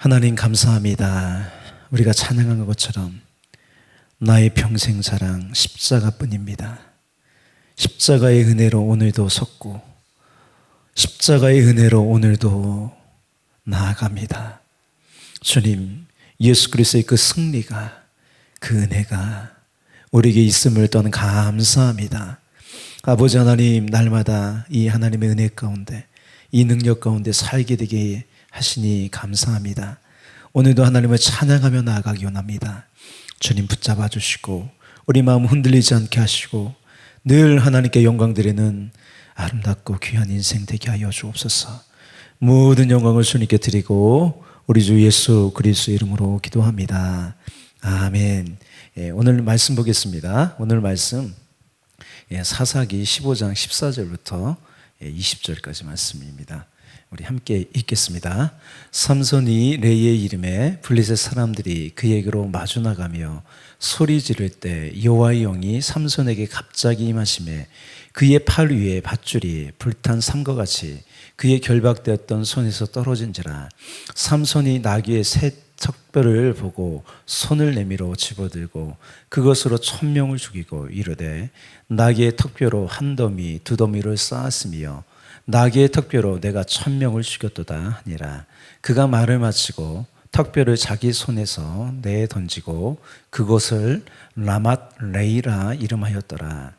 하나님 감사합니다. 우리가 찬양한 것처럼 나의 평생 자랑 십자가뿐입니다. 십자가의 은혜로 오늘도 섰고 십자가의 은혜로 오늘도 나아갑니다. 주님, 예수 그리스도의 그 승리가, 그 은혜가 우리에게 있음을 또한 감사합니다. 아버지 하나님, 날마다 이 하나님의 은혜 가운데, 이 능력 가운데 살게 되게 하시니 감사합니다. 오늘도 하나님을 찬양하며 나아가기 원합니다. 주님 붙잡아 주시고 우리 마음 흔들리지 않게 하시고 늘 하나님께 영광 드리는 아름답고 귀한 인생 되게 하여 주옵소서. 모든 영광을 주님께 드리고 우리 주 예수 그리스도 이름으로 기도합니다. 아멘. 오늘 말씀 보겠습니다. 오늘 말씀 사사기 15장 14절부터 20절까지 말씀입니다. 우리 함께 읽겠습니다. 삼손이 레이의 이름에 블레셋 사람들이 그에게로 마주 나가며 소리 지를 때 여호와의 영이 삼손에게 갑자기 임하시매 그의 팔 위에 밧줄이 불탄 삼과 같이 그의 결박되었던 손에서 떨어진지라. 삼손이 나귀의 새 턱뼈를 보고 손을 내밀어 집어들고 그것으로 1000명을 죽이고 이르되 나귀의 턱뼈로 한 더미 두 더미를 쌓았으며 나귀의 턱뼈로 내가 1000명을 죽였도다 하니라. 그가 말을 마치고 턱뼈를 자기 손에서 내어 던지고 그곳을 라맛 레이라 이름하였더라.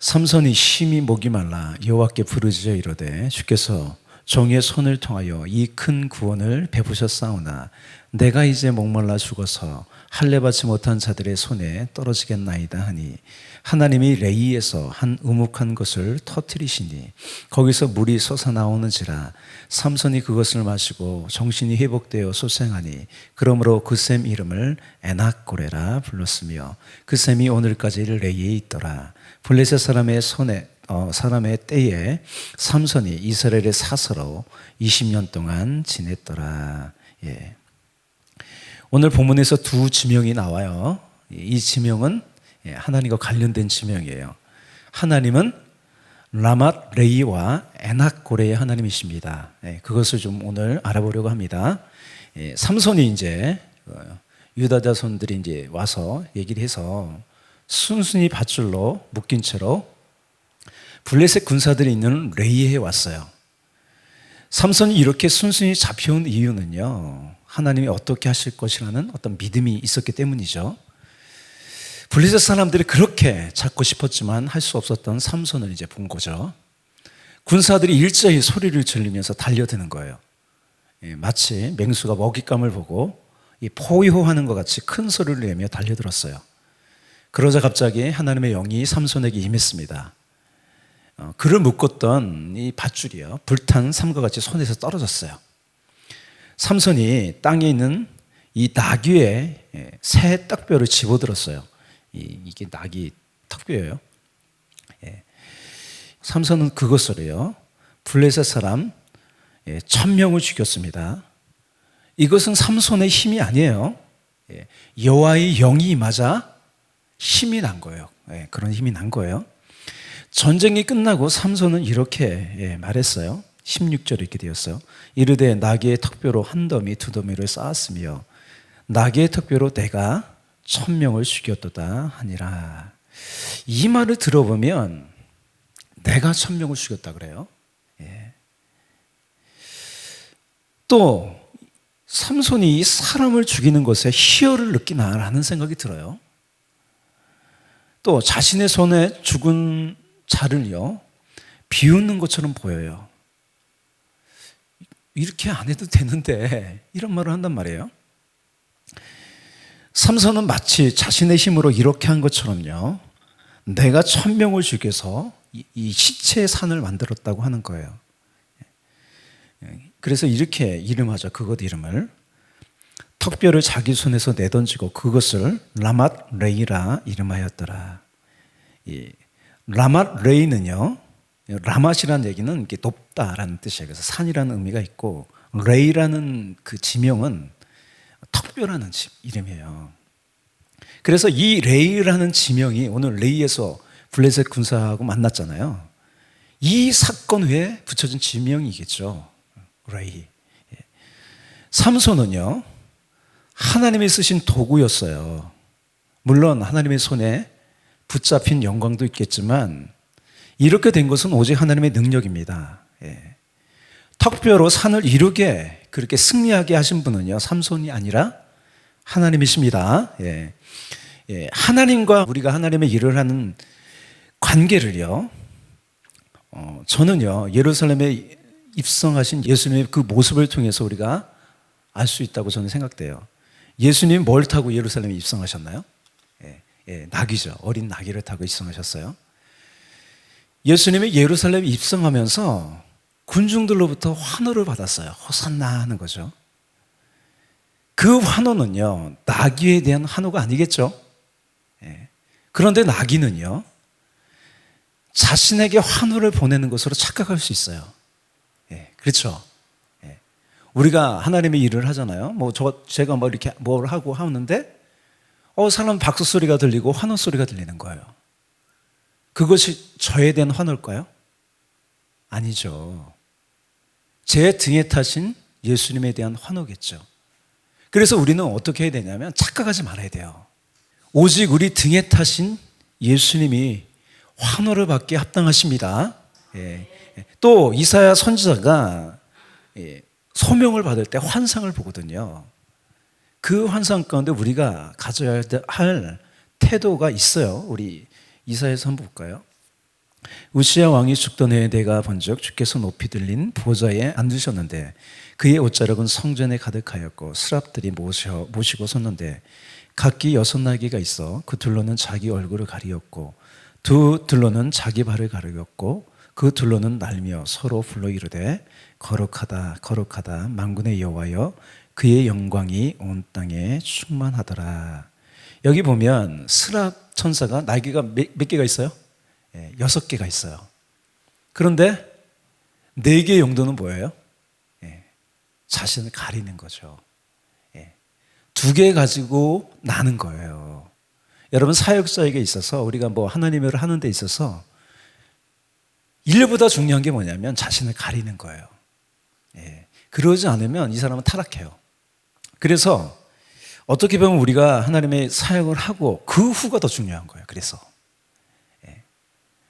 삼손이 심히 목이 말라 여호와께 부르짖어 이르되 주께서 종의 손을 통하여 이 큰 구원을 베푸셨사오나 내가 이제 목말라 죽어서 할례받지 못한 자들의 손에 떨어지겠나이다 하니 하나님이 레이에서 한 우묵한 것을 터뜨리시니 거기서 물이 솟아나오는지라. 삼손이 그것을 마시고 정신이 회복되어 소생하니 그러므로 그 샘 이름을 에낙고레라 불렀으며 그 샘이 오늘까지 레이에 있더라. 블레셋 사람의 때에 삼손이 이스라엘의 사서로 20년 동안 지냈더라. 오늘 본문에서 두 지명이 나와요. 이 지명은 하나님과 관련된 지명이에요. 하나님은 라맛 레이와 에낙고레의 하나님이십니다. 그것을 좀 오늘 알아보려고 합니다. 삼손이 이제 유다 자손들이 이제 와서 얘기를 해서 순순히 밧줄로 묶인 채로 블레셋 군사들이 있는 레이에 왔어요. 삼손이 이렇게 순순히 잡혀온 이유는요, 하나님이 어떻게 하실 것이라는 어떤 믿음이 있었기 때문이죠. 블레셋 사람들이 그렇게 잡고 싶었지만 할 수 없었던 삼손을 이제 본 거죠. 군사들이 일제히 소리를 지르면서 달려드는 거예요. 마치 맹수가 먹잇감을 보고 포효하는 것 같이 큰 소리를 내며 달려들었어요. 그러자 갑자기 하나님의 영이 삼손에게 임했습니다. 그를 묶었던 이 밧줄이요, 불탄 삼과 같이 손에서 떨어졌어요. 삼손이 땅에 있는 이 나귀의 새 턱뼈를 집어들었어요. 이게 나귀 턱뼈예요. 삼손은 그것으로요 블레셋 사람 1000명을 죽였습니다. 이것은 삼손의 힘이 아니에요. 여호와의 영이 임하자 힘이 난 거예요. 그런 힘이 난 거예요. 전쟁이 끝나고 삼손은 이렇게 말했어요. 16절에 이렇게 되었어요. 이르되 나귀의 턱뼈로 한 더미 두 더미를 쌓았으며 나귀의 턱뼈로 내가 1000명을 죽였도다 하니라. 이 말을 들어보면 내가 1000명을 죽였다 그래요. 또 삼손이 사람을 죽이는 것에 희열을 느끼나라는 생각이 들어요. 또 자신의 손에 죽은 자를요 비웃는 것처럼 보여요. 이렇게 안 해도 되는데 이런 말을 한단 말이에요. 삼손은 마치 자신의 힘으로 이렇게 한 것처럼요 내가 1000명을 죽여서 이 시체의 산을 만들었다고 하는 거예요. 그래서 이렇게 이름하죠. 그것 이름을 턱뼈를 자기 손에서 내던지고 그것을 라맛 레이라 이름하였더라. 이 라맛 레이는요, 라맛이라는 얘기는 이렇게 높다라는 뜻이에요. 그래서 산이라는 의미가 있고 레이라는 그 지명은 턱뼈라는 이름이에요. 그래서 이 레이라는 지명이 오늘 레이에서 블레셋 군사하고 만났잖아요. 이 사건 후에 붙여진 지명이겠죠. 레이. 삼손은요, 하나님이 쓰신 도구였어요. 물론 하나님의 손에 붙잡힌 영광도 있겠지만 이렇게 된 것은 오직 하나님의 능력입니다. 예. 턱뼈로 산을 이루게 그렇게 승리하게 하신 분은요, 삼손이 아니라 하나님이십니다. 예. 예. 하나님과 우리가 하나님의 일을 하는 관계를요, 저는요, 예루살렘에 입성하신 예수님의 그 모습을 통해서 우리가 알 수 있다고 저는 생각돼요. 예수님 뭘 타고 예루살렘에 입성하셨나요? 예, 예, 낙이죠. 어린 나귀를 타고 입성하셨어요. 예수님이 예루살렘에 입성하면서 군중들로부터 환호를 받았어요. 호산나 하는 거죠. 그 환호는요, 나귀에 대한 환호가 아니겠죠. 예. 그런데 나귀는요, 자신에게 환호를 보내는 것으로 착각할 수 있어요. 예, 그렇죠. 예. 우리가 하나님의 일을 하잖아요. 제가 이렇게 뭘 하고 하는데, 사람 박수 소리가 들리고 환호 소리가 들리는 거예요. 그것이 저에 대한 환호일까요? 아니죠. 제 등에 타신 예수님에 대한 환호겠죠. 그래서 우리는 어떻게 해야 되냐면 착각하지 말아야 돼요. 오직 우리 등에 타신 예수님이 환호를 받기에 합당하십니다. 예. 또 이사야 선지자가 소명을 받을 때 환상을 보거든요. 그 환상 가운데 우리가 가져야 할 태도가 있어요. 우리 이사야서 한번 볼까요? 우시야 왕이 죽던 해에 내가 본즉 주께서 높이 들린 보좌에 앉으셨는데 그의 옷자락은 성전에 가득하였고 스랍들이 모시고 섰는데 각기 6나귀가 있어 그 둘로는 자기 얼굴을 가리었고 두 둘로는 자기 발을 가리었고 그 둘로는 날며 서로 불러 이르되 거룩하다 거룩하다 만군의 여호와여 그의 영광이 온 땅에 충만하더라. 여기 보면 스랍 천사가 날개가 몇 개가 있어요? 6개가 있어요. 그런데 4개의 용도는 뭐예요? 자신을 가리는 거죠. 2개 가지고 나는 거예요. 여러분, 사역자에게 있어서 우리가 하나님을 하는 데 있어서 일보다 중요한 게 뭐냐면 자신을 가리는 거예요. 그러지 않으면 이 사람은 타락해요. 그래서 어떻게 보면 우리가 하나님의 사역을 하고 그 후가 더 중요한 거예요. 그래서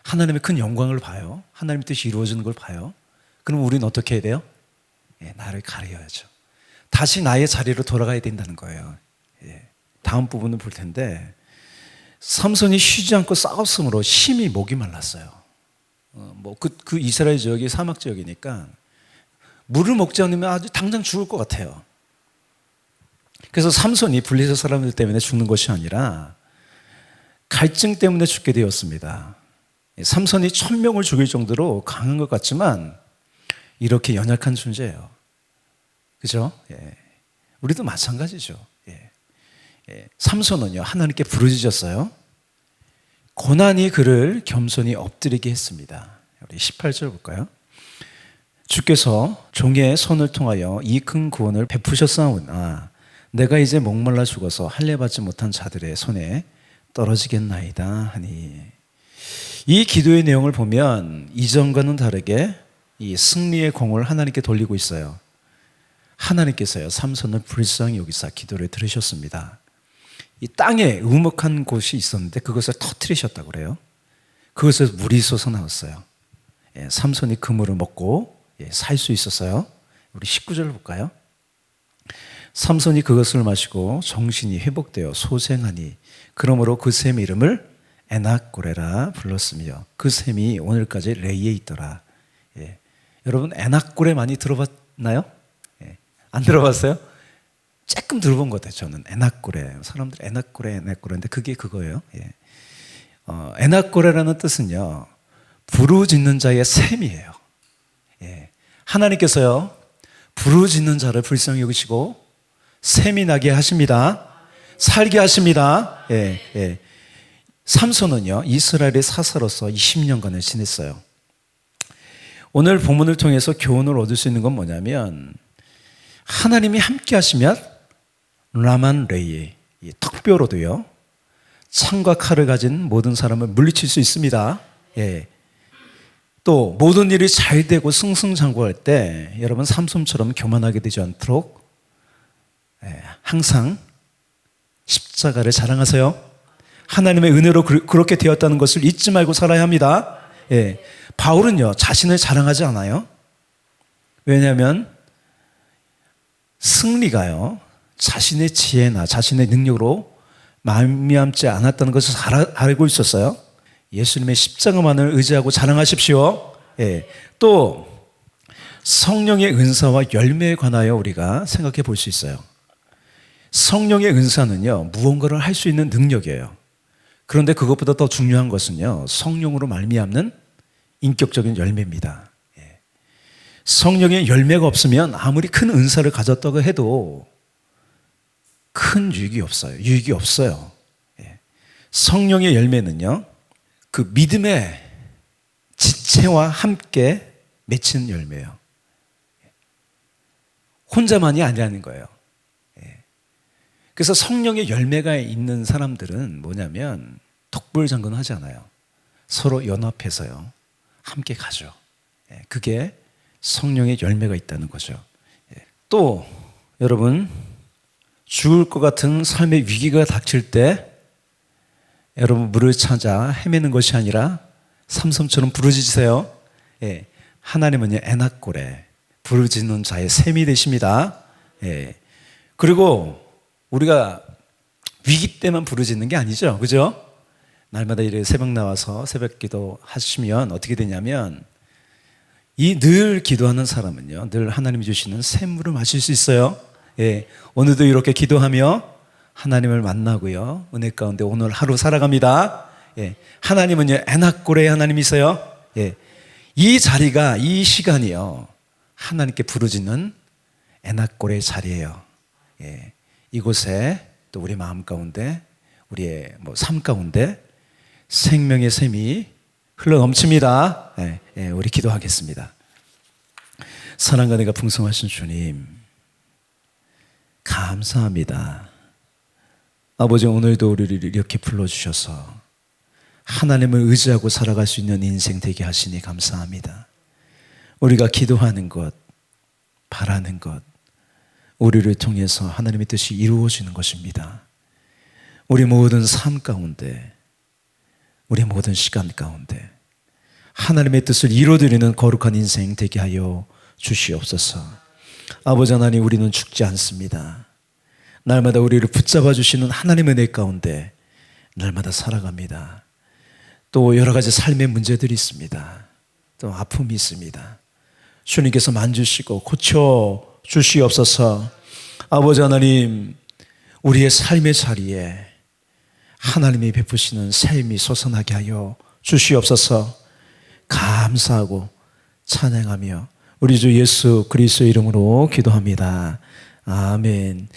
하나님의 큰 영광을 봐요. 하나님의 뜻이 이루어지는 걸 봐요. 그럼 우리는 어떻게 해야 돼요? 나를 가려야죠. 다시 나의 자리로 돌아가야 된다는 거예요. 다음 부분을 볼 텐데 삼손이 쉬지 않고 싸웠으므로 심히 목이 말랐어요. 그 이스라엘 지역이 사막 지역이니까 물을 먹지 않으면 아주 당장 죽을 것 같아요. 그래서 삼손이 블레셋 사람들 때문에 죽는 것이 아니라 갈증 때문에 죽게 되었습니다. 삼손이 1000명을 죽일 정도로 강한 것 같지만 이렇게 연약한 존재예요. 그죠? 우리도 마찬가지죠. 삼손은요, 하나님께 부르짖었어요. 고난이 그를 겸손히 엎드리게 했습니다. 우리 18절 볼까요? 주께서 종의 손을 통하여 이 큰 구원을 베푸셨사오나 내가 이제 목말라 죽어서 할례받지 못한 자들의 손에 떨어지겠나이다 하니. 이 기도의 내용을 보면 이전과는 다르게 이 승리의 공을 하나님께 돌리고 있어요. 하나님께서요, 삼손을 불쌍히 여기사 기도를 들으셨습니다. 이 땅에 우묵한 곳이 있었는데 그것을 터뜨리셨다고 그래요. 그것에서 물이 솟아나왔어요. 삼손이 그 물을 먹고 살 수 있었어요. 우리 19절을 볼까요? 삼손이 그것을 마시고 정신이 회복되어 소생하니 그러므로 그 샘 이름을 에낙고레라 불렀으며 그 샘이 오늘까지 레이에 있더라. 여러분, 에낙고레 많이 들어봤나요? 안 들어봤어요? 조금 들어본 것 같아요. 저는 에낙고레. 사람들 에낙고레인데 그게 그거예요. 에낙고레라는 뜻은요, 부르짖는 자의 샘이에요. 하나님께서요, 부르짖는 자를 불쌍히 여기시고 샘이 나게 하십니다. 살게 하십니다. 삼손은요, 이스라엘의 사사로서 20년간을 지냈어요. 오늘 본문을 통해서 교훈을 얻을 수 있는 건 뭐냐면 하나님이 함께 하시면 라만 레이, 턱뼈로도요, 창과 칼을 가진 모든 사람을 물리칠 수 있습니다. 또 모든 일이 잘 되고 승승장구할 때 여러분 삼손처럼 교만하게 되지 않도록 항상 십자가를 자랑하세요. 하나님의 은혜로 그렇게 되었다는 것을 잊지 말고 살아야 합니다. 바울은요, 자신을 자랑하지 않아요. 왜냐하면 승리가요, 자신의 지혜나 자신의 능력으로 말미암지 않았다는 것을 잘 알고 있었어요. 예수님의 십자가만을 의지하고 자랑하십시오. 또 성령의 은사와 열매에 관하여 우리가 생각해 볼 수 있어요. 성령의 은사는요, 무언가를 할 수 있는 능력이에요. 그런데 그것보다 더 중요한 것은요, 성령으로 말미암는 인격적인 열매입니다. 성령의 열매가 없으면 아무리 큰 은사를 가졌다고 해도 큰 유익이 없어요. 성령의 열매는요, 그 믿음의 지체와 함께 맺힌 열매예요. 혼자만이 아니라는 거예요. 그래서 성령의 열매가 있는 사람들은 뭐냐면 독불장군하지 않아요. 서로 연합해서요, 함께 가죠. 그게 성령의 열매가 있다는 거죠. 또 여러분, 죽을 것 같은 삶의 위기가 닥칠 때 여러분 물을 찾아 헤매는 것이 아니라 삼손처럼 부르짖으세요. 하나님은요, 에낙골에 부르짖는 자의 샘이 되십니다. 그리고 우리가 위기 때만 부르짖는 게 아니죠, 그죠? 날마다 이렇게 새벽 나와서 새벽 기도 하시면 어떻게 되냐면, 이 늘 기도하는 사람은요, 늘 하나님이 주시는 샘물을 마실 수 있어요. 오늘도 이렇게 기도하며 하나님을 만나고요, 은혜 가운데 오늘 하루 살아갑니다. 하나님은요, 에낙골의 하나님이세요. 이 자리가, 이 시간이요, 하나님께 부르짖는 에낙골의 자리예요. 이곳에 또 우리 마음 가운데, 우리의 삶 가운데 생명의 샘이 흘러 넘칩니다. 우리 기도하겠습니다. 사랑과 은혜가 풍성하신 주님, 감사합니다. 아버지, 오늘도 우리를 이렇게 불러주셔서 하나님을 의지하고 살아갈 수 있는 인생 되게 하시니 감사합니다. 우리가 기도하는 것, 바라는 것, 우리를 통해서 하나님의 뜻이 이루어지는 것입니다. 우리 모든 삶 가운데, 우리 모든 시간 가운데 하나님의 뜻을 이루어드리는 거룩한 인생 되게 하여 주시옵소서. 아버지 하나님, 우리는 죽지 않습니다. 날마다 우리를 붙잡아 주시는 하나님의 은혜 가운데 날마다 살아갑니다. 또 여러 가지 삶의 문제들이 있습니다. 또 아픔이 있습니다. 주님께서 만지시고 고쳐 주시옵소서. 아버지 하나님, 우리의 삶의 자리에 하나님이 베푸시는 샘이 솟아나게 하여 주시옵소서. 감사하고 찬양하며 우리 주 예수 그리스도의 이름으로 기도합니다. 아멘.